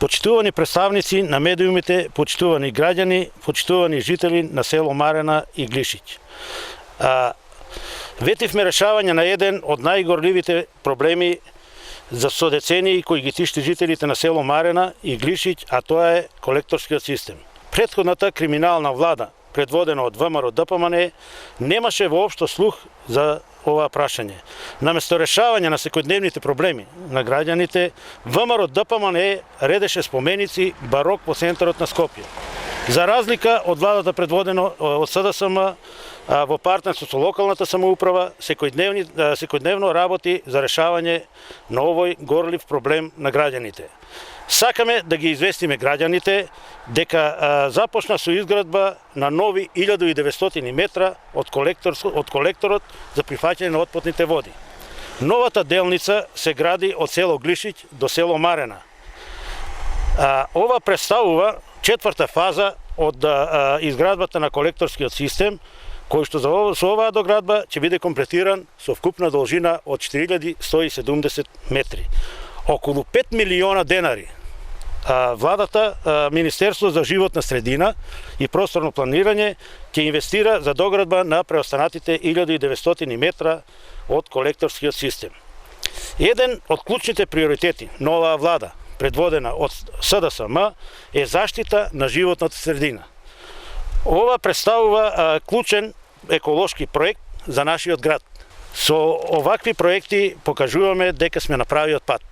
Почитувани представници на медиумите, почитувани граѓани, почитувани жители на село Марена и Глишиќ. Ветивме решавање на еден од најгорливите проблеми за со децении кои ги тишти жителите на село Марена и Глишиќ, а тоа е колекторскиот систем. Претходната криминална влада, предводена од ВМРО ДПМНЕ, немаше воопшто слух за ова прашање. Наместо решавање на секојдневните проблеми на граѓаните, ВМРО ДПМНЕ редеше споменици барок во центарот на Скопје. За разлика од владата предводена од СДСМ, во партнерство со локалната самоуправа, секојдневно работи за решавање на овој горлив проблем на граѓаните. Сакаме да ги известиме граѓаните дека започна со изградба на нови 1900 метра од колекторот за прифаќање на отпадните води. Новата делница се гради од село Глишиќ до село Марена. Ова представува четврта фаза од изградбата на колекторскиот систем, кој што со оваа доградба ќе биде комплетиран со вкупна должина од 4170 метри. Околу 5 милиона денари владата, Министерство за животна средина и просторно планирање ќе инвестира за доградба на преостанатите 1900 метра од колекторскиот систем. Еден од клучните приоритети на оваа влада, предводена од СДСМ, е заштита на животната средина. Ова представува клучен еколошки проект за нашиот град. Со овакви проекти покажуваме дека сме на правиот пат.